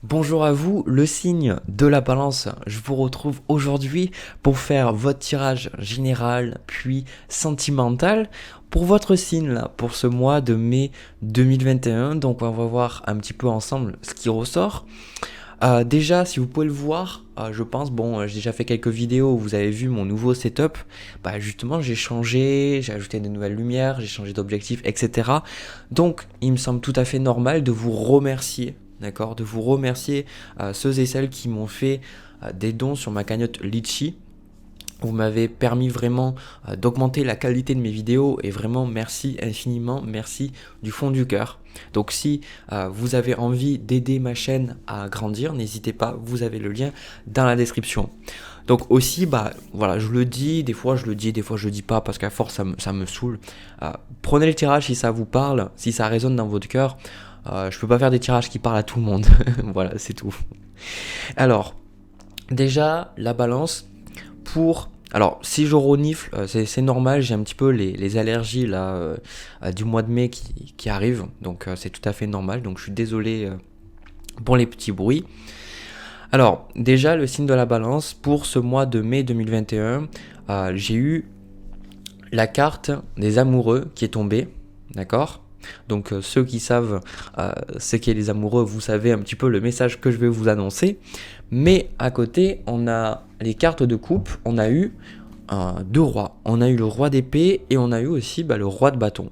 Bonjour à vous, le signe de la balance. Je vous retrouve aujourd'hui pour faire votre tirage général puis sentimental pour votre signe là, pour ce mois de mai 2021. Donc on va voir un petit peu ensemble ce qui ressort. Déjà, si vous pouvez le voir, je pense, j'ai déjà fait quelques vidéos où vous avez vu mon nouveau setup. Justement, j'ai changé, j'ai ajouté de nouvelles lumières, j'ai changé d'objectif, etc. Donc, il me semble tout à fait normal de vous remercier, d'accord, de vous remercier ceux et celles qui m'ont fait des dons sur ma cagnotte Litchi. Vous m'avez permis vraiment d'augmenter la qualité de mes vidéos et vraiment merci infiniment, merci du fond du cœur. Donc si vous avez envie d'aider ma chaîne à grandir, n'hésitez pas, vous avez le lien dans la description. Donc aussi, voilà, je le dis, des fois je le dis, des fois je le dis pas parce qu'à force ça me saoule. Prenez le tirage si ça vous parle, si ça résonne dans votre cœur. Je peux pas faire des tirages qui parlent à tout le monde. Voilà, c'est tout. Alors, déjà, la balance pour... Alors, si je renifle, c'est normal, j'ai un petit peu les allergies là, du mois de mai qui arrivent, donc c'est tout à fait normal, donc je suis désolé pour les petits bruits. Alors, déjà, le signe de la balance, pour ce mois de mai 2021, j'ai eu la carte des amoureux qui est tombée, d'accord ? Donc ceux qui savent ce qu'est les amoureux, vous savez un petit peu le message que je vais vous annoncer. Mais à côté, on a les cartes de coupe, on a eu deux rois. On a eu le roi d'épée et on a eu aussi le roi de bâton.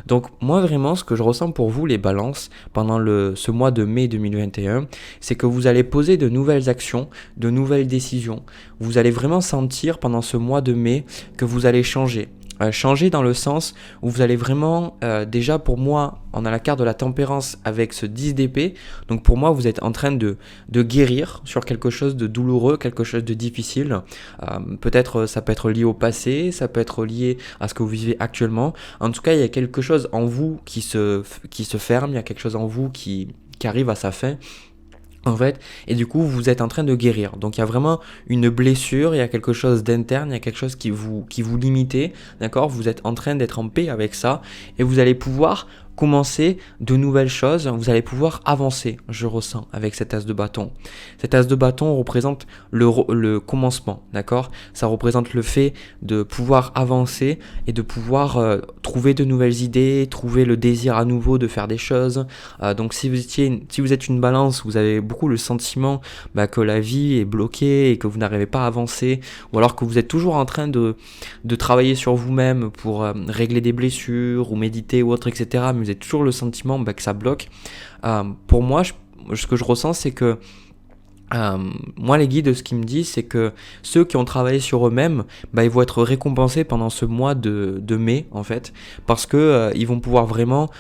Donc moi vraiment ce que je ressens pour vous les balances pendant ce mois de mai 2021, c'est que vous allez poser de nouvelles actions, de nouvelles décisions. Vous allez vraiment sentir pendant ce mois de mai que vous allez changer. Changer dans le sens où vous allez vraiment, déjà pour moi, on a la carte de la tempérance avec ce 10 d'épée, donc pour moi vous êtes en train de guérir sur quelque chose de douloureux, quelque chose de difficile, peut-être ça peut être lié au passé, ça peut être lié à ce que vous vivez actuellement, en tout cas il y a quelque chose en vous qui se ferme, il y a quelque chose en vous qui arrive à sa fin, en fait, et du coup vous êtes en train de guérir. Donc il y a vraiment une blessure, il y a quelque chose d'interne, il y a quelque chose qui vous limitez, d'accord ? Vous êtes en train d'être en paix avec ça et vous allez pouvoir commencer de nouvelles choses, vous allez pouvoir avancer, je ressens, avec cet as de bâton. Cet as de bâton représente le commencement, d'accord ? Ça représente le fait de pouvoir avancer et de pouvoir trouver de nouvelles idées, trouver le désir à nouveau de faire des choses. Donc si vous êtes une balance, vous avez beaucoup le sentiment que la vie est bloquée et que vous n'arrivez pas à avancer, ou alors que vous êtes toujours en train de travailler sur vous-même pour régler des blessures ou méditer ou autre, etc. Mais vous avez toujours le sentiment que ça bloque. Pour moi, ce que je ressens, c'est que moi, les guides, ce qu'ils me disent, c'est que ceux qui ont travaillé sur eux-mêmes, ils vont être récompensés pendant ce mois de mai, en fait, parce que ils vont pouvoir vraiment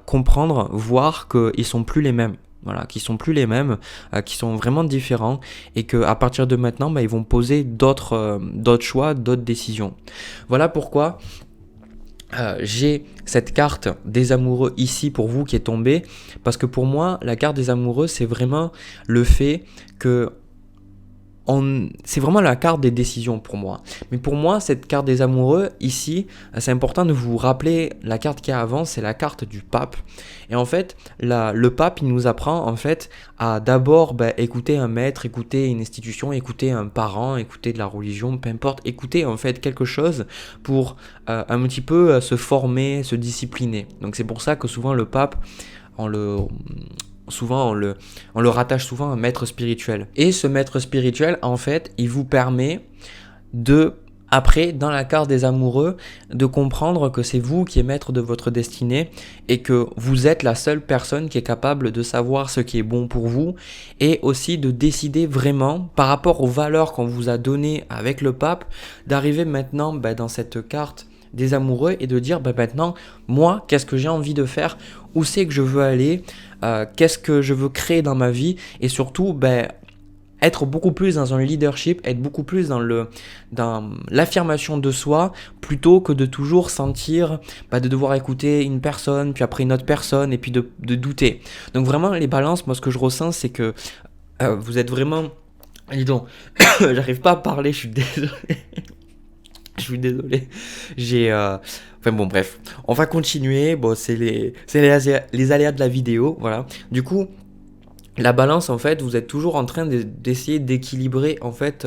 comprendre, voir qu'ils sont plus les mêmes. Voilà, qui sont plus les mêmes, qui sont vraiment différents et que à partir de maintenant, ils vont poser d'autres choix, d'autres décisions. Voilà pourquoi j'ai cette carte des amoureux ici pour vous qui est tombée, parce que pour moi, la carte des amoureux, c'est vraiment le fait que c'est vraiment la carte des décisions pour moi. Mais pour moi, cette carte des amoureux, ici, c'est important de vous rappeler la carte qui est avant, c'est la carte du pape. Et en fait, le pape, il nous apprend en fait à d'abord écouter un maître, écouter une institution, écouter un parent, écouter de la religion, peu importe, écouter en fait quelque chose pour un petit peu se former, se discipliner. Donc c'est pour ça que souvent le pape, souvent on le rattache souvent à un maître spirituel. Et ce maître spirituel, en fait, il vous permet de, après, dans la carte des amoureux, de comprendre que c'est vous qui êtes maître de votre destinée et que vous êtes la seule personne qui est capable de savoir ce qui est bon pour vous et aussi de décider vraiment, par rapport aux valeurs qu'on vous a données avec le pape, d'arriver maintenant dans cette carte des amoureux et de dire maintenant, moi, qu'est-ce que j'ai envie de faire, où c'est que je veux aller, qu'est-ce que je veux créer dans ma vie et surtout être beaucoup plus dans un leadership, être beaucoup plus dans l'affirmation de soi plutôt que de toujours sentir de devoir écouter une personne puis après une autre personne et puis de douter. Donc vraiment les balances, moi ce que je ressens c'est que vous êtes vraiment... Dis donc, j'arrive pas à parler, je suis désolé. Je suis désolé. Enfin bon, bref. On va continuer. Bon, c'est les aléas de la vidéo. Voilà. Du coup, la balance, en fait, vous êtes toujours en train d'essayer d'équilibrer, en fait,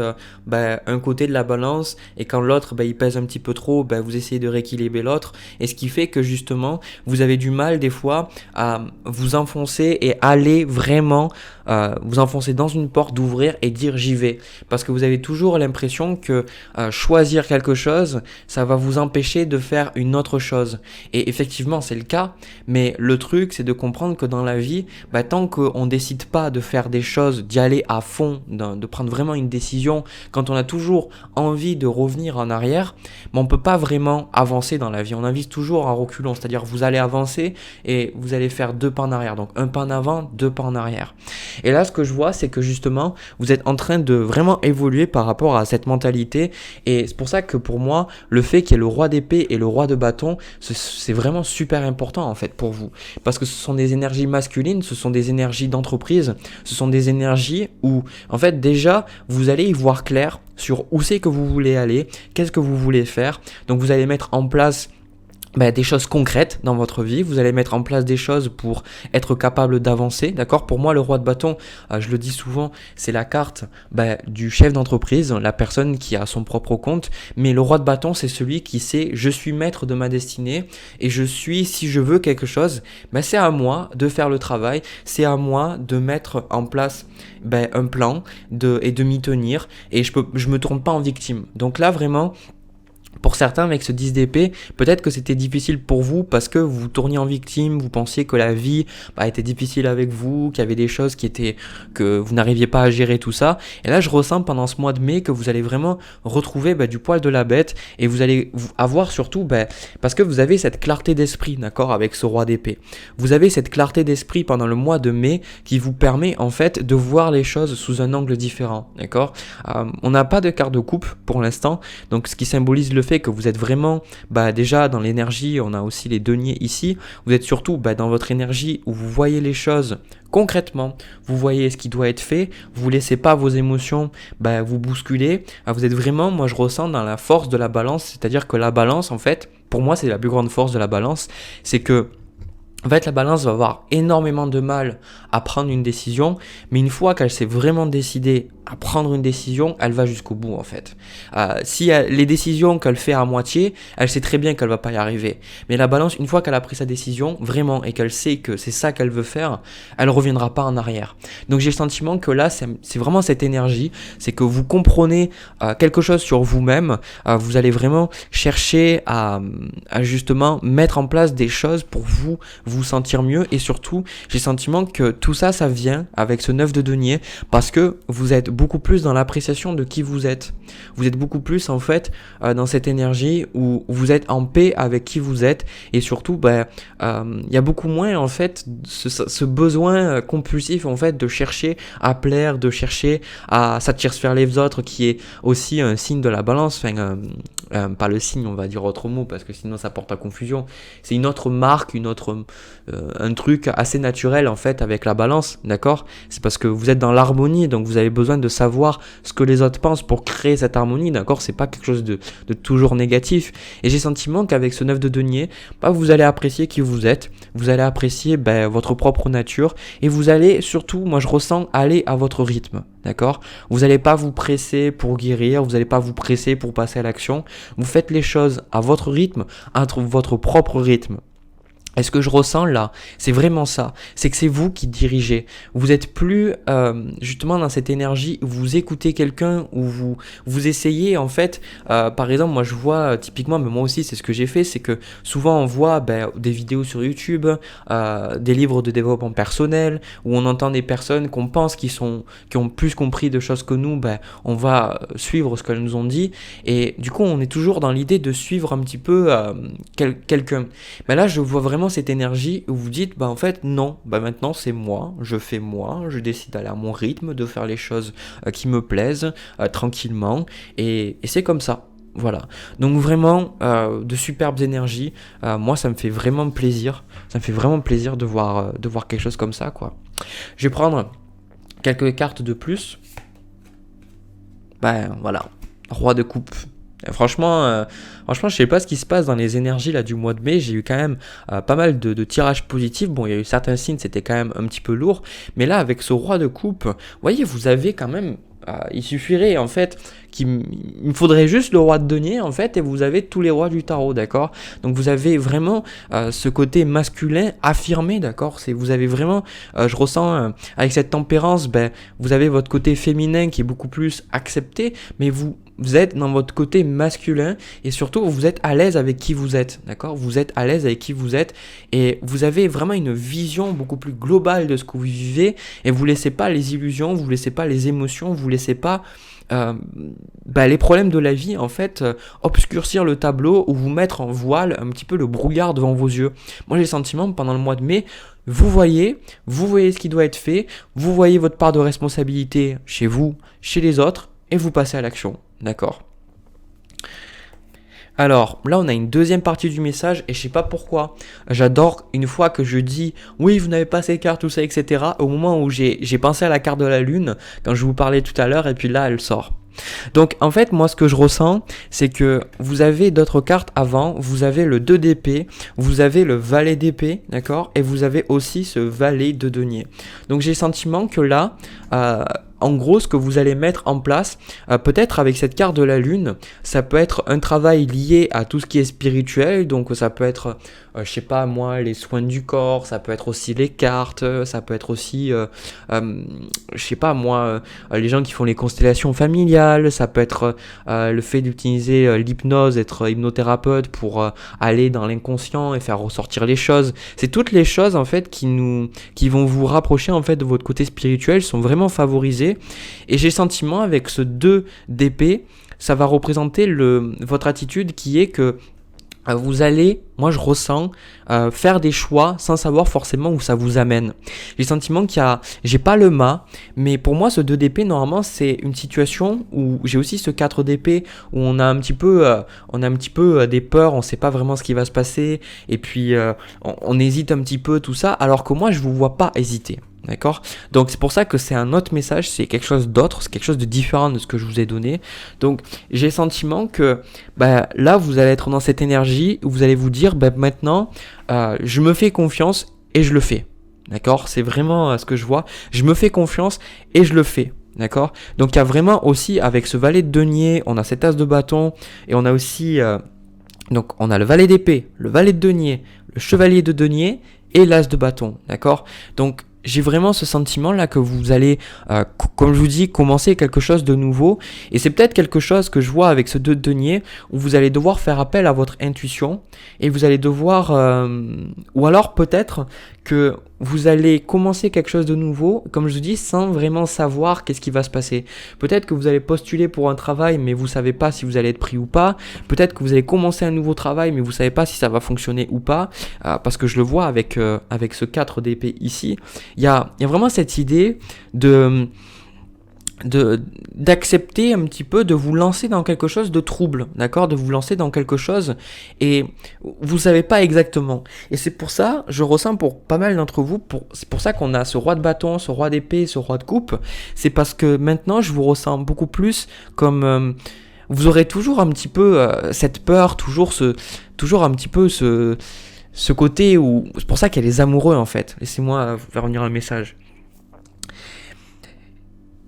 un côté de la balance, et quand l'autre, il pèse un petit peu trop, vous essayez de rééquilibrer l'autre, et ce qui fait que justement, vous avez du mal des fois à vous enfoncer et aller vraiment vous enfoncer dans une porte, d'ouvrir et dire j'y vais, parce que vous avez toujours l'impression que choisir quelque chose, ça va vous empêcher de faire une autre chose, et effectivement, c'est le cas, mais le truc, c'est de comprendre que dans la vie, tant qu'on décide pas de faire des choses, d'y aller à fond, de prendre vraiment une décision, quand on a toujours envie de revenir en arrière, on peut pas vraiment avancer dans la vie. On avance toujours en reculant, c'est-à-dire vous allez avancer et vous allez faire 2 pas en arrière. Donc un pas en avant, 2 pas en arrière. Et là, ce que je vois, c'est que justement, vous êtes en train de vraiment évoluer par rapport à cette mentalité. Et c'est pour ça que pour moi, le fait qu'il y ait le roi d'épée et le roi de bâton, c'est vraiment super important en fait pour vous. Parce que ce sont des énergies masculines, ce sont des énergies d'entreprise, ce sont des énergies où en fait déjà vous allez y voir clair sur où c'est que vous voulez aller, qu'est-ce que vous voulez faire. Donc vous allez mettre en place des choses concrètes dans votre vie, vous allez mettre en place des choses pour être capable d'avancer, d'accord? Pour moi, le roi de bâton, je le dis souvent, c'est la carte du chef d'entreprise, la personne qui a son propre compte, mais le roi de bâton, c'est celui qui sait, je suis maître de ma destinée, et je suis, si je veux quelque chose, c'est à moi de faire le travail, c'est à moi de mettre en place un plan et de m'y tenir, et je me tourne pas en victime. Donc là, vraiment, pour certains, avec ce 10 d'épée, peut-être que c'était difficile pour vous parce que vous tourniez en victime, vous pensiez que la vie était difficile avec vous, qu'il y avait des choses que vous n'arriviez pas à gérer, tout ça. Et là, je ressens pendant ce mois de mai que vous allez vraiment retrouver du poil de la bête, et vous allez avoir surtout, parce que vous avez cette clarté d'esprit, d'accord, avec ce roi d'épée. Vous avez cette clarté d'esprit pendant le mois de mai qui vous permet en fait de voir les choses sous un angle différent, d'accord. On n'a pas de carte de coupe pour l'instant, donc ce qui symbolise le fait que vous êtes vraiment déjà dans l'énergie. On a aussi les deniers ici, vous êtes surtout dans votre énergie où vous voyez les choses concrètement, vous voyez ce qui doit être fait, vous ne laissez pas vos émotions vous bousculer. Vous êtes vraiment, moi je ressens dans la force de la balance, c'est-à-dire que la balance en fait, pour moi c'est la plus grande force de la balance, c'est que en fait, la balance va avoir énormément de mal à prendre une décision, mais une fois qu'elle s'est vraiment décidée à prendre une décision, elle va jusqu'au bout en fait. Si les décisions qu'elle fait à moitié, elle sait très bien qu'elle va pas y arriver. Mais la balance, une fois qu'elle a pris sa décision, vraiment, et qu'elle sait que c'est ça qu'elle veut faire, elle reviendra pas en arrière. Donc j'ai le sentiment que là, c'est vraiment cette énergie, c'est que vous comprenez quelque chose sur vous-même, vous allez vraiment chercher à justement mettre en place des choses pour vous sentir mieux, et surtout j'ai le sentiment que tout ça, ça vient avec ce 9 de denier parce que vous êtes beaucoup plus dans l'appréciation de qui vous êtes. Vous êtes beaucoup plus en fait dans cette énergie où vous êtes en paix avec qui vous êtes, et surtout y a beaucoup moins en fait ce besoin compulsif en fait de chercher à plaire, de chercher à satisfaire les autres, qui est aussi un signe de la balance, pas le signe, on va dire autre mot parce que sinon ça porte à confusion. C'est une autre marque, un truc assez naturel en fait avec la balance, d'accord? C'est parce que vous êtes dans l'harmonie, donc vous avez besoin de savoir ce que les autres pensent pour créer cette harmonie, d'accord? C'est pas quelque chose de toujours négatif. Et j'ai le sentiment qu'avec ce 9 de denier, vous allez apprécier qui vous êtes, vous allez apprécier votre propre nature, et vous allez surtout, moi je ressens, aller à votre rythme, d'accord? Vous n'allez pas vous presser pour guérir, vous n'allez pas vous presser pour passer à l'action. Vous faites les choses à votre rythme, à votre propre rythme. Et ce que je ressens là, c'est vraiment ça, c'est que c'est vous qui dirigez. Vous êtes plus justement dans cette énergie où vous écoutez quelqu'un, où vous essayez en fait, par exemple moi je vois typiquement, mais moi aussi c'est ce que j'ai fait, c'est que souvent on voit des vidéos sur YouTube, des livres de développement personnel, où on entend des personnes qu'on pense qui ont plus compris de choses que nous, on va suivre ce qu'elles nous ont dit, et du coup on est toujours dans l'idée de suivre un petit peu quelqu'un. Mais là je vois vraiment cette énergie où vous dites en fait non, maintenant c'est moi, je fais moi, je décide d'aller à mon rythme, de faire les choses qui me plaisent tranquillement, et c'est comme ça. Voilà, donc vraiment de superbes énergies. Moi ça me fait vraiment plaisir, de voir quelque chose comme ça quoi. Je vais prendre quelques cartes de plus. Voilà, roi de coupe, Franchement, je sais pas ce qui se passe dans les énergies là du mois de mai. J'ai eu quand même pas mal de tirages positifs. Bon, il y a eu certains signes, c'était quand même un petit peu lourd. Mais là, avec ce roi de coupe, vous voyez, vous avez quand même. Il suffirait en fait il me faudrait juste le roi de denier en fait et vous avez tous les rois du tarot, d'accord. Donc vous avez vraiment ce côté masculin affirmé, d'accord. Vous avez vraiment, je ressens avec cette tempérance, vous avez votre côté féminin qui est beaucoup plus accepté, mais vous êtes dans votre côté masculin et surtout vous êtes à l'aise avec qui vous êtes, d'accord. Vous êtes à l'aise avec qui vous êtes et vous avez vraiment une vision beaucoup plus globale de ce que vous vivez et vous laissez pas les illusions, vous laissez pas les émotions, vous laissez pas les problèmes de la vie en fait obscurcir le tableau ou vous mettre en voile un petit peu le brouillard devant vos yeux. Moi j'ai le sentiment que pendant le mois de mai, vous voyez ce qui doit être fait, vous voyez votre part de responsabilité chez vous, chez les autres et vous passez à l'action, d'accord. Alors là on a une deuxième partie du message et je sais pas pourquoi, j'adore une fois que je dis oui vous n'avez pas ces cartes tout ça etc. Au moment où j'ai pensé à la carte de la lune quand je vous parlais tout à l'heure et puis là elle sort. Donc en fait moi ce que je ressens c'est que vous avez d'autres cartes avant, vous avez le 2 d'épée, vous avez le valet d'épée, d'accord, et vous avez aussi ce valet de denier. Donc j'ai le sentiment que là en gros, ce que vous allez mettre en place, peut-être avec cette carte de la lune, ça peut être un travail lié à tout ce qui est spirituel, donc ça peut être, je sais pas moi, les soins du corps, ça peut être aussi les cartes, ça peut être aussi, je sais pas moi, les gens qui font les constellations familiales, ça peut être le fait d'utiliser l'hypnose, être hypnothérapeute pour aller dans l'inconscient et faire ressortir les choses. C'est toutes les choses en fait qui vont vous rapprocher en fait de votre côté spirituel, sont vraiment favorisées. Et j'ai le sentiment avec ce 2 d'épée, ça va représenter votre attitude qui est que vous allez, moi je ressens, faire des choix sans savoir forcément où ça vous amène. J'ai le sentiment j'ai pas le mât, mais pour moi ce 2 d'épée normalement c'est une situation où j'ai aussi ce 4 d'épée où on a un petit peu des peurs, on sait pas vraiment ce qui va se passer et puis on hésite un petit peu tout ça, alors que moi je vous vois pas hésiter. D'accord ? Donc c'est pour ça que c'est un autre message, c'est quelque chose d'autre, c'est quelque chose de différent de ce que je vous ai donné. Donc j'ai le sentiment que là vous allez être dans cette énergie où vous allez vous dire maintenant je me fais confiance et je le fais. D'accord ? C'est vraiment ce que je vois. Je me fais confiance et je le fais. D'accord ? Donc il y a vraiment aussi avec ce valet de denier, on a cet as de bâton et on a aussi donc on a le valet d'épée, le valet de denier, le chevalier de denier et l'as de bâton. D'accord ? Donc j'ai vraiment ce sentiment là que vous allez, comme je vous dis, commencer quelque chose de nouveau. Et c'est peut-être quelque chose que je vois avec ce 2 de denier où vous allez devoir faire appel à votre intuition et vous allez devoir, ou alors peut-être que vous allez commencer quelque chose de nouveau, comme je vous dis, sans vraiment savoir qu'est-ce qui va se passer. Peut-être que vous allez postuler pour un travail, mais vous savez pas si vous allez être pris ou pas. Peut-être que vous allez commencer un nouveau travail, mais vous savez pas si ça va fonctionner ou pas, parce que je le vois avec ce 4 d'épée ici. Il y a vraiment cette idée d'accepter un petit peu de vous lancer dans quelque chose de trouble, d'accord, de vous lancer dans quelque chose et vous savez pas exactement. Et c'est pour ça, je ressens pour pas mal d'entre vous, c'est pour ça qu'on a ce roi de bâton, ce roi d'épée, ce roi de coupe, c'est parce que maintenant je vous ressens beaucoup plus comme vous aurez toujours un petit peu cette peur, toujours un petit peu ce côté où, c'est pour ça qu'il y a les amoureux en fait. Laissez-moi vous faire venir un message.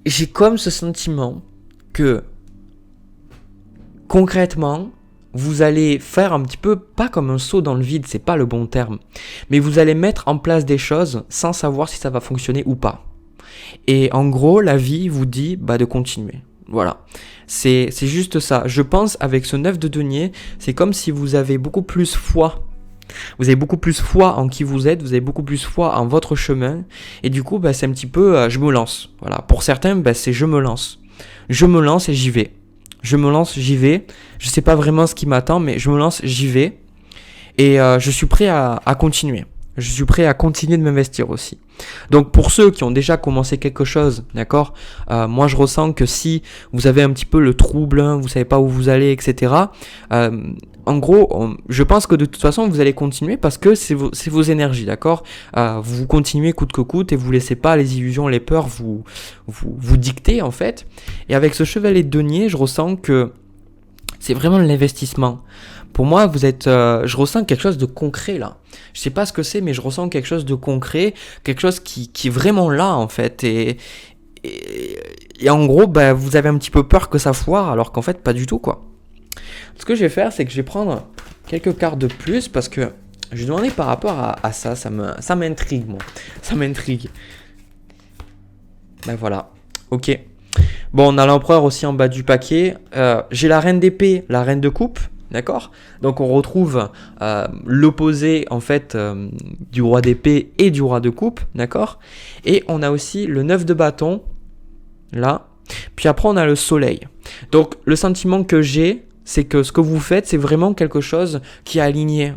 J'ai comme ce sentiment que concrètement, vous allez faire un petit peu, pas comme un saut dans le vide, c'est pas le bon terme, mais vous allez mettre en place des choses sans savoir si ça va fonctionner ou pas. Et en gros, la vie vous dit de continuer. Voilà. C'est juste ça. Je pense avec ce 9 de denier, c'est comme si vous avez beaucoup plus foi. Vous avez beaucoup plus foi en qui vous êtes, vous avez beaucoup plus foi en votre chemin, et du coup, c'est un petit peu, je me lance. Voilà. Pour certains, c'est je me lance. Je me lance et j'y vais. Je me lance, j'y vais. Je sais pas vraiment ce qui m'attend, mais je me lance, j'y vais. Et je suis prêt à continuer. Je suis prêt à continuer de m'investir aussi. Donc pour ceux qui ont déjà commencé quelque chose, d'accord, moi je ressens que si vous avez un petit peu le trouble, vous savez pas où vous allez, etc. En gros, je pense que de toute façon vous allez continuer parce que c'est vos énergies, d'accord. Vous continuez coûte que coûte et vous laissez pas les illusions, les peurs vous dicter en fait. Et avec ce chevalet de denier, je ressens que C'est vraiment l'investissement. Pour moi, je ressens quelque chose de concret là. Je sais pas ce que c'est, mais je ressens quelque chose de concret, quelque chose qui est vraiment là en fait. Et, et en gros, vous avez un petit peu peur que ça foire, alors qu'en fait, pas du tout quoi. Ce que je vais faire, c'est que je vais prendre quelques cartes de plus parce que je vais demander par rapport à ça, ça m'intrigue moi. Ça m'intrigue. Ben voilà, ok. Bon, on a l'empereur aussi en bas du paquet. J'ai la reine d'épée, la reine de coupe, d'accord. Donc on retrouve l'opposé en fait du roi d'épée et du roi de coupe, d'accord. Et on a aussi le 9 de bâton, là. Puis après on a le soleil. Donc le sentiment que j'ai, c'est que ce que vous faites, c'est vraiment quelque chose qui est aligné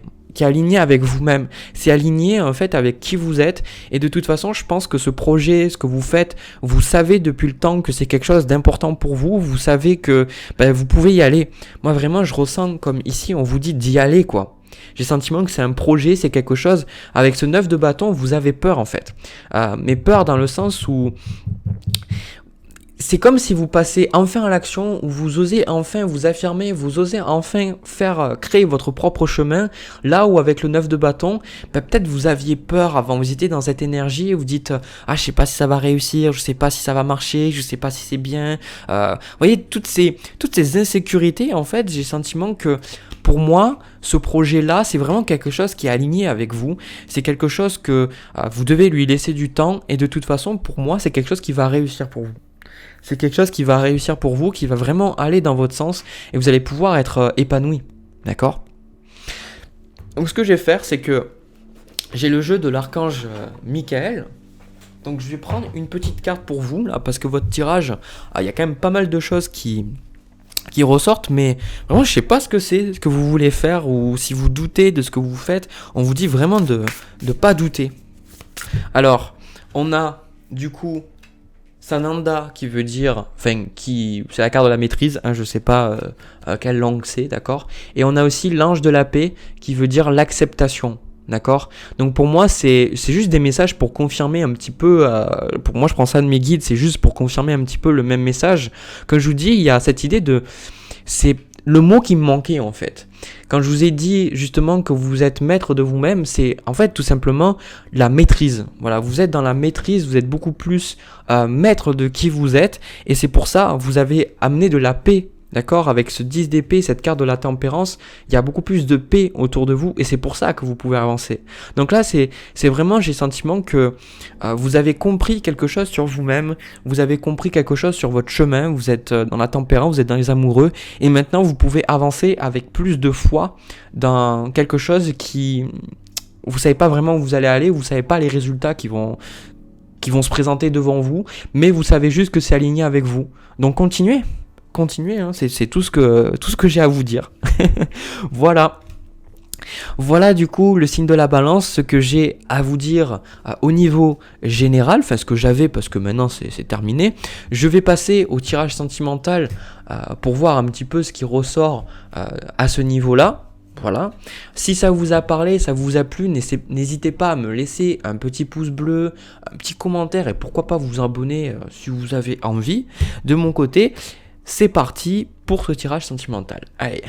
avec vous-même, c'est aligné en fait avec qui vous êtes, et de toute façon je pense que ce projet, ce que vous faites, vous savez depuis le temps que c'est quelque chose d'important pour vous, vous savez que vous pouvez y aller. Moi vraiment je ressens comme ici on vous dit d'y aller quoi. J'ai le sentiment que c'est un projet, c'est quelque chose, avec ce 9 de bâton vous avez peur en fait, mais peur dans le sens où c'est comme si vous passez enfin à l'action, où vous osez enfin vous affirmer, vous osez enfin faire créer votre propre chemin, là où avec le 9 de bâton, peut-être vous aviez peur avant, vous étiez dans cette énergie et vous dites je sais pas si ça va réussir, je sais pas si ça va marcher, je sais pas si c'est bien. Vous voyez toutes ces insécurités en fait, j'ai le sentiment que pour moi, ce projet-là, c'est vraiment quelque chose qui est aligné avec vous. C'est quelque chose que vous devez lui laisser du temps et de toute façon, pour moi, c'est quelque chose qui va réussir pour vous. C'est quelque chose qui va réussir pour vous, qui va vraiment aller dans votre sens et vous allez pouvoir être épanoui. D'accord ? Donc ce que je vais faire, c'est que j'ai le jeu de l'archange Michael. Donc je vais prendre une petite carte pour vous, là, parce que votre tirage, il y a quand même pas mal de choses qui ressortent, mais vraiment je sais pas ce que c'est, ce que vous voulez faire, ou si vous doutez de ce que vous faites, on vous dit vraiment de pas douter. Alors, on a du coup Sananda qui veut dire, c'est la carte de la maîtrise, je sais pas quelle langue c'est, d'accord. Et on a aussi l'ange de la paix qui veut dire l'acceptation, d'accord. Donc pour moi c'est juste des messages pour confirmer un petit peu, pour moi je prends ça de mes guides, c'est juste pour confirmer un petit peu le même message. Comme je vous dis, il y a cette idée c'est le mot qui me manquait en fait. Quand je vous ai dit justement que vous êtes maître de vous-même, c'est en fait tout simplement la maîtrise. Voilà, vous êtes dans la maîtrise, vous êtes beaucoup plus maître de qui vous êtes, et c'est pour ça vous avez amené de la paix. D'accord, avec ce 10 d'épée, cette carte de la tempérance, il y a beaucoup plus de paix autour de vous et c'est pour ça que vous pouvez avancer. Donc là, c'est vraiment, j'ai le sentiment que vous avez compris quelque chose sur vous-même, vous avez compris quelque chose sur votre chemin, vous êtes dans la tempérance, vous êtes dans les amoureux et maintenant vous pouvez avancer avec plus de foi dans quelque chose qui... Vous savez pas vraiment où vous allez aller, vous savez pas les résultats qui vont se présenter devant vous, mais vous savez juste que c'est aligné avec vous. Donc continuez, c'est tout ce que j'ai à vous dire. Voilà du coup le signe de la balance, ce que j'ai à vous dire au niveau général, enfin ce que j'avais parce que maintenant c'est terminé. Je vais passer au tirage sentimental pour voir un petit peu ce qui ressort à ce niveau-là. Voilà. Si ça vous a parlé, ça vous a plu, n'hésitez pas à me laisser un petit pouce bleu, un petit commentaire et pourquoi pas vous abonner si vous avez envie. De mon côté, c'est parti pour ce tirage sentimental. Allez.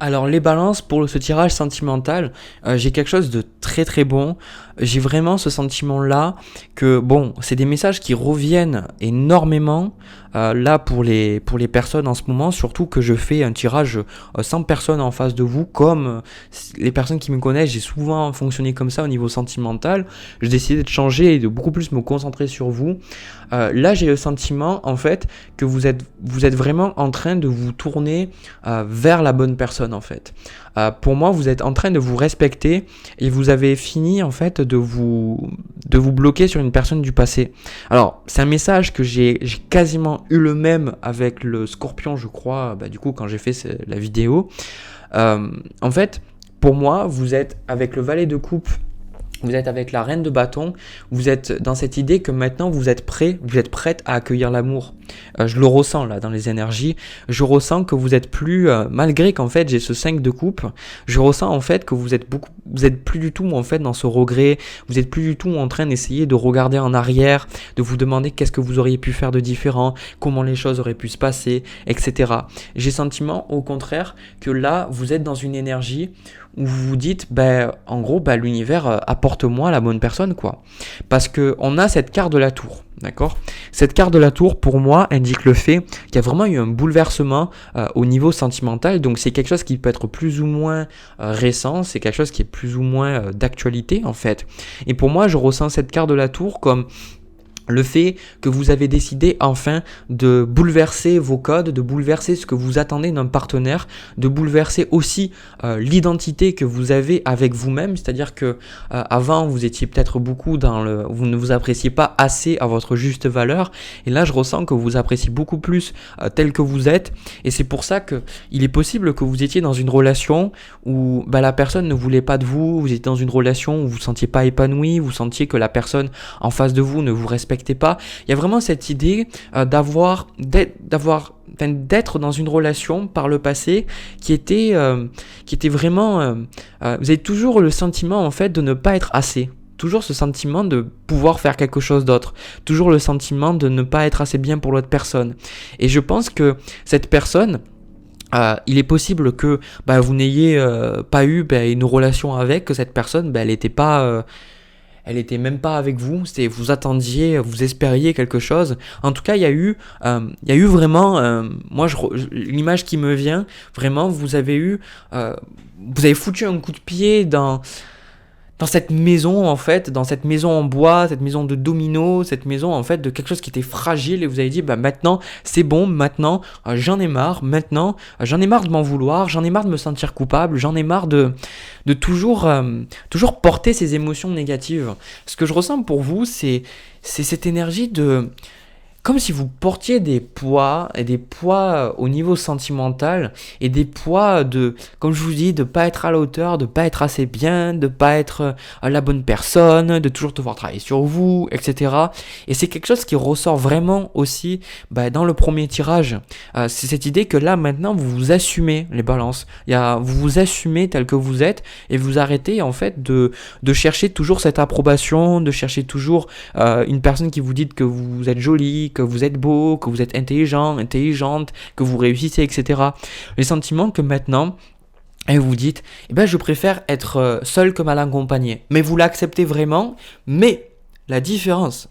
Alors les balances, pour ce tirage sentimental, j'ai quelque chose de très très bon. J'ai vraiment ce sentiment-là que, bon, c'est des messages qui reviennent énormément là pour les personnes en ce moment, surtout que je fais un tirage sans personne en face de vous, comme les personnes qui me connaissent, j'ai souvent fonctionné comme ça au niveau sentimental. J'ai décidé de changer et de beaucoup plus me concentrer sur vous. Là, j'ai le sentiment, en fait, que vous êtes vraiment en train de vous tourner vers la bonne personne, en fait. Pour moi, vous êtes en train de vous respecter et vous avez fini, en fait, de vous bloquer sur une personne du passé. Alors, c'est un message que j'ai quasiment eu le même avec le Scorpion, je crois, du coup, quand j'ai fait la vidéo. En fait, pour moi, vous êtes avec le valet de coupe, vous êtes avec la reine de bâton, vous êtes dans cette idée que maintenant vous êtes prête à accueillir l'amour. je le ressens là dans les énergies, je ressens que vous êtes plus, malgré qu'en fait j'ai ce 5 de coupe, je ressens en fait que vous êtes plus du tout en fait dans ce regret, vous êtes plus du tout en train d'essayer de regarder en arrière, de vous demander qu'est-ce que vous auriez pu faire de différent, comment les choses auraient pu se passer, etc. J'ai sentiment au contraire que là vous êtes dans une énergie où vous vous dites, en gros, l'univers apporte-moi la bonne personne, quoi. Parce que on a cette carte de la tour, d'accord ? Cette carte de la tour, pour moi, indique le fait qu'il y a vraiment eu un bouleversement au niveau sentimental. Donc, c'est quelque chose qui peut être plus ou moins récent, c'est quelque chose qui est plus ou moins d'actualité, en fait. Et pour moi, je ressens cette carte de la tour comme le fait que vous avez décidé enfin de bouleverser vos codes, de bouleverser ce que vous attendez d'un partenaire, de bouleverser aussi l'identité que vous avez avec vous-même, c'est-à-dire que avant vous étiez peut-être beaucoup vous ne vous appréciez pas assez à votre juste valeur, et là je ressens que vous appréciez beaucoup plus tel que vous êtes, et c'est pour ça que il est possible que vous étiez dans une relation où la personne ne voulait pas de vous, vous étiez dans une relation où vous ne vous sentiez pas épanoui, vous sentiez que la personne en face de vous ne vous respectait pas. Il y a vraiment cette idée d'être dans une relation par le passé qui était vraiment vous avez toujours le sentiment en fait de ne pas être assez. Toujours ce sentiment de pouvoir faire quelque chose d'autre. Toujours le sentiment de ne pas être assez bien pour l'autre personne. Et je pense que cette personne, il est possible que vous n'ayez pas eu une relation avec, que cette personne, elle n'était pas... elle était même pas avec vous, vous attendiez, vous espériez quelque chose. En tout cas, il y a eu vraiment, l'image qui me vient, vraiment, vous avez foutu un coup de pied dans cette maison en fait, dans cette maison en bois, cette maison de domino, cette maison en fait de quelque chose qui était fragile, et vous avez dit maintenant c'est bon, maintenant j'en ai marre, j'en ai marre de m'en vouloir, j'en ai marre de me sentir coupable, j'en ai marre de toujours porter ces émotions négatives. Ce que je ressens pour vous, c'est cette énergie de... Comme si vous portiez des poids au niveau sentimental, et des poids de, comme je vous dis, de pas être à la hauteur, de pas être assez bien, de pas être la bonne personne, de toujours devoir travailler sur vous, etc. Et c'est quelque chose qui ressort vraiment aussi dans le premier tirage. C'est cette idée que là maintenant vous vous assumez les balances. Vous vous assumez tel que vous êtes, et vous arrêtez en fait de chercher toujours cette approbation, de chercher toujours une personne qui vous dit que vous êtes jolie, que vous êtes beau, que vous êtes intelligente, que vous réussissez, etc. Les sentiments que maintenant, et vous dites, je préfère être seul que mal accompagné. Mais vous l'acceptez vraiment, mais la différence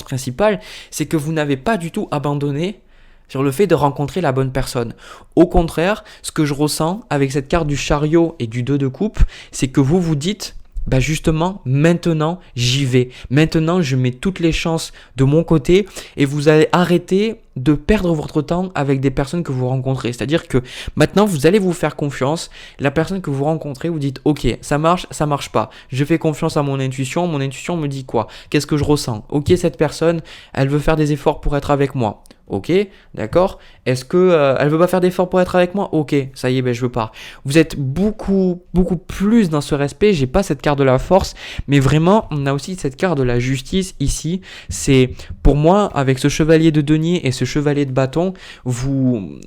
principale, c'est que vous n'avez pas du tout abandonné sur le fait de rencontrer la bonne personne. Au contraire, ce que je ressens avec cette carte du chariot et du 2 de coupe, c'est que vous vous dites, justement, maintenant, j'y vais. Maintenant, je mets toutes les chances de mon côté, et vous allez arrêter de perdre votre temps avec des personnes que vous rencontrez. C'est-à-dire que maintenant, vous allez vous faire confiance. La personne que vous rencontrez, vous dites, ok, ça marche pas. Je fais confiance à mon intuition me dit quoi? Qu'est-ce que je ressens? Ok, cette personne, elle veut faire des efforts pour être avec moi. Ok, d'accord. Est-ce que elle veut pas faire d'efforts pour être avec moi? Ok, ça y est, je veux pas. Vous êtes beaucoup plus dans ce respect. J'ai pas cette carte de la force, mais vraiment, on a aussi cette carte de la justice ici. C'est pour moi, avec ce chevalier de denier et ce chevalier de bâton, vous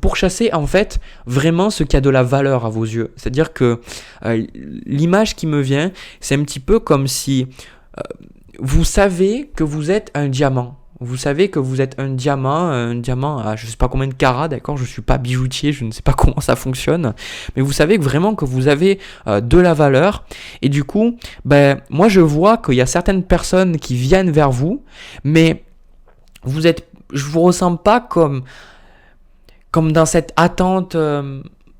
pourchassez en fait vraiment ce qui a de la valeur à vos yeux. C'est-à-dire que l'image qui me vient, c'est un petit peu comme si vous savez que vous êtes un diamant. Vous savez que vous êtes un diamant à je sais pas combien de carats, d'accord, je suis pas bijoutier, je ne sais pas comment ça fonctionne, mais vous savez vraiment que vous avez de la valeur, et du coup, moi je vois qu'il y a certaines personnes qui viennent vers vous, mais je vous ressens pas comme dans cette attente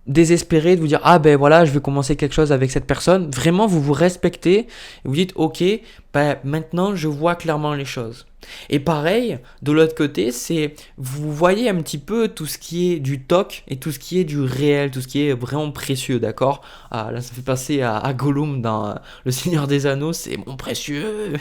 désespéré de vous dire voilà, je vais commencer quelque chose avec cette personne. Vraiment, vous vous respectez et vous dites ok, maintenant je vois clairement les choses. Et pareil, de l'autre côté, c'est vous voyez un petit peu tout ce qui est du toc et tout ce qui est du réel, tout ce qui est vraiment précieux, d'accord? Là, ça fait passer à Gollum dans Le Seigneur des Anneaux, c'est mon précieux.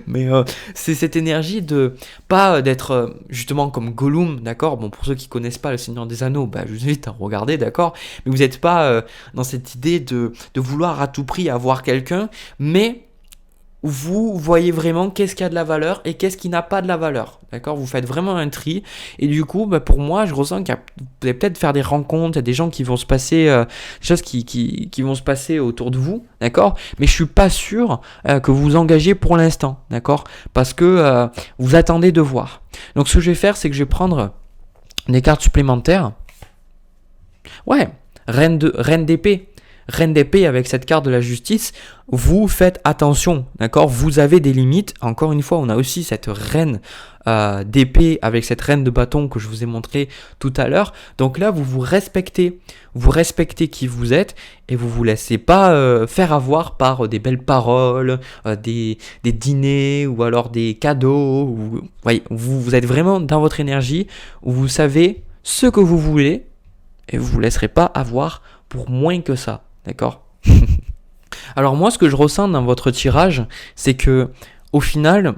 Mais c'est cette énergie de pas d'être justement comme Gollum, d'accord? Bon, pour ceux qui connaissent pas Le Seigneur des Anneaux, je vous invite à regarder, d'accord? Mais vous n'êtes pas dans cette idée de vouloir à tout prix avoir quelqu'un, mais vous voyez vraiment qu'est-ce qui a de la valeur et qu'est-ce qui n'a pas de la valeur. D'accord? Vous faites vraiment un tri. Et du coup, pour moi, je ressens vous allez peut-être faire des rencontres, il y a des gens qui vont se passer, des choses qui vont se passer autour de vous. D'accord? Mais je suis pas sûr que vous vous engagez pour l'instant. D'accord? Parce que vous attendez de voir. Donc, ce que je vais faire, c'est que je vais prendre des cartes supplémentaires. Ouais, reine d'épée. Reine d'épée avec cette carte de la justice, vous faites attention, d'accord? Vous avez des limites. Encore une fois, on a aussi cette reine d'épée avec cette reine de bâton que je vous ai montré tout à l'heure. Donc là, vous respectez qui vous êtes et vous laissez pas faire avoir par des belles paroles, des dîners ou alors des cadeaux. Voyez, vous êtes vraiment dans votre énergie où vous savez ce que vous voulez et vous ne vous laisserez pas avoir pour moins que ça. D'accord? Alors moi, ce que je ressens dans votre tirage, c'est que au final,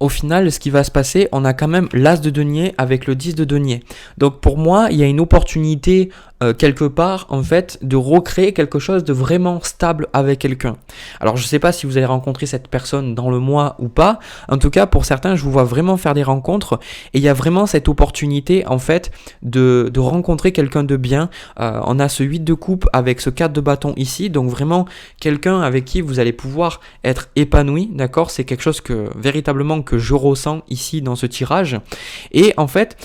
ce qui va se passer, on a quand même l'as de denier avec le 10 de denier. Donc pour moi, il y a une opportunité quelque part, en fait, de recréer quelque chose de vraiment stable avec quelqu'un. Alors je ne sais pas si vous allez rencontrer cette personne dans le mois ou pas. En tout cas, pour certains, je vous vois vraiment faire des rencontres et il y a vraiment cette opportunité, en fait, de rencontrer quelqu'un de bien. On a ce 8 de coupe avec ce 4 de bâton ici. Donc vraiment, quelqu'un avec qui vous allez pouvoir être épanoui. D'accord? C'est quelque chose que véritablement que je ressens ici dans ce tirage. Et en fait,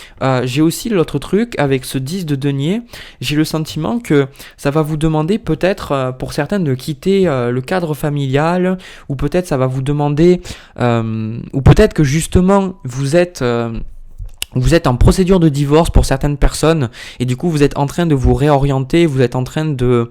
j'ai aussi l'autre truc avec ce 10 de denier. J'ai le sentiment que ça va vous demander peut-être pour certains de quitter le cadre familial, ou peut-être ça va vous demander, ou peut-être que justement vous êtes en procédure de divorce pour certaines personnes et du coup vous êtes en train de vous réorienter, vous êtes en train de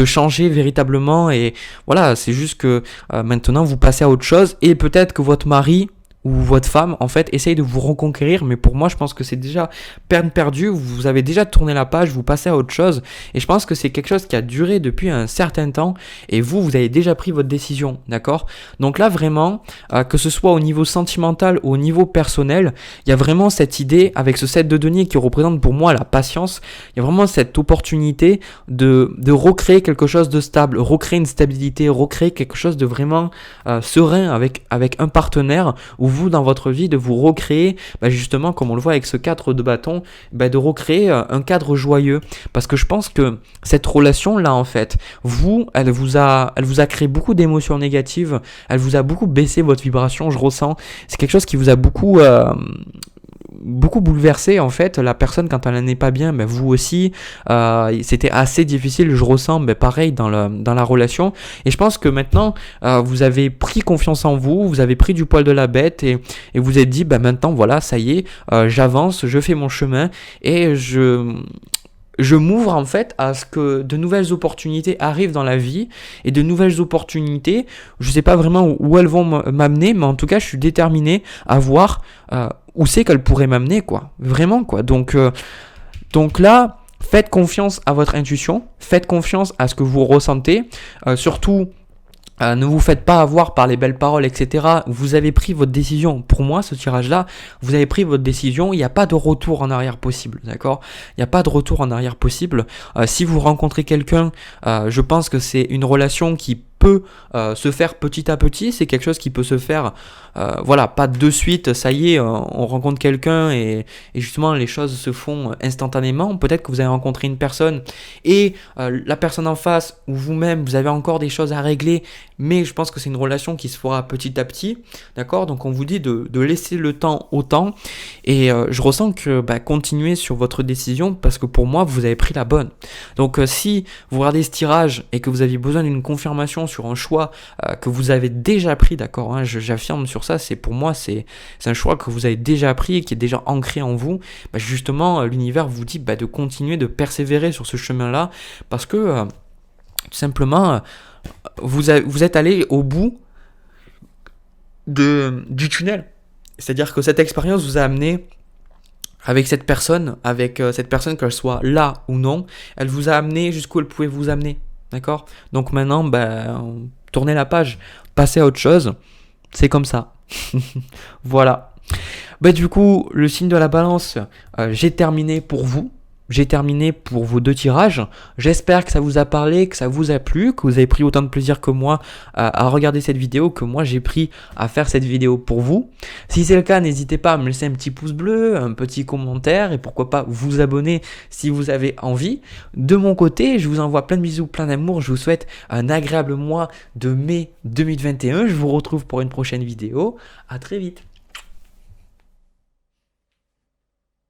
changer véritablement et voilà, c'est juste que maintenant vous passez à autre chose et peut-être que votre mari ou votre femme, en fait, essaye de vous reconquérir, mais pour moi, je pense que c'est déjà peine perdue, vous avez déjà tourné la page, vous passez à autre chose, et je pense que c'est quelque chose qui a duré depuis un certain temps, et vous avez déjà pris votre décision, d'accord? Donc là, vraiment, que ce soit au niveau sentimental ou au niveau personnel, il y a vraiment cette idée, avec ce 7 de denier qui représente pour moi la patience, il y a vraiment cette opportunité de recréer quelque chose de stable, recréer une stabilité, recréer quelque chose de vraiment serein avec un partenaire, où vous, dans votre vie, de vous recréer, justement, comme on le voit avec ce 4 de bâton, de recréer un cadre joyeux. Parce que je pense que cette relation-là, en fait, elle vous a créé beaucoup d'émotions négatives, elle vous a beaucoup baissé votre vibration, je ressens. C'est quelque chose qui vous a beaucoup bouleversé en fait. La personne, quand elle n'est pas bien, vous aussi, c'était assez difficile, je ressens, pareil dans la relation, et je pense que maintenant vous avez pris confiance en vous, vous avez pris du poil de la bête et vous êtes dit maintenant voilà, ça y est, j'avance, je fais mon chemin et je m'ouvre en fait à ce que de nouvelles opportunités arrivent dans la vie et de nouvelles opportunités, je sais pas vraiment où elles vont m'amener, mais en tout cas je suis déterminé à voir où c'est qu'elles pourraient m'amener, quoi, vraiment, quoi. Donc là, faites confiance à votre intuition, faites confiance à ce que vous ressentez, surtout ne vous faites pas avoir par les belles paroles, etc. Vous avez pris votre décision. Pour moi, ce tirage-là, vous avez pris votre décision. Il n'y a pas de retour en arrière possible, d'accord? Il n'y a pas de retour en arrière possible. Si vous rencontrez quelqu'un, je pense que c'est une relation qui peut se faire petit à petit. C'est quelque chose qui peut se faire, pas de suite, ça y est, on rencontre quelqu'un et justement les choses se font instantanément. Peut-être que vous avez rencontré une personne et la personne en face ou vous-même, vous avez encore des choses à régler, mais je pense que c'est une relation qui se fera petit à petit, d'accord? Donc on vous dit de laisser le temps au temps et je ressens que continuez sur votre décision parce que pour moi, vous avez pris la bonne. Donc si vous regardez ce tirage et que vous aviez besoin d'une confirmation sur un choix que vous avez déjà pris, d'accord, hein, j'affirme sur ça, pour moi c'est un choix que vous avez déjà pris et qui est déjà ancré en vous, justement l'univers vous dit de continuer, de persévérer sur ce chemin-là parce que tout simplement vous êtes allé au bout du tunnel. C'est-à-dire que cette expérience vous a amené avec cette personne, qu'elle soit là ou non, elle vous a amené jusqu'où elle pouvait vous amener. D'accord? Donc maintenant, tournez la page, passez à autre chose, c'est comme ça. Voilà. Du coup, le signe de la balance, j'ai terminé pour vous. j'ai terminé pour vos 2 tirages. J'espère que ça vous a parlé, que ça vous a plu, que vous avez pris autant de plaisir que moi à regarder cette vidéo, que moi j'ai pris à faire cette vidéo pour vous. Si c'est le cas, n'hésitez pas à me laisser un petit pouce bleu, un petit commentaire et pourquoi pas vous abonner si vous avez envie. De mon côté, je vous envoie plein de bisous, plein d'amour. Je vous souhaite un agréable mois de mai 2021. Je vous retrouve pour une prochaine vidéo. À très vite.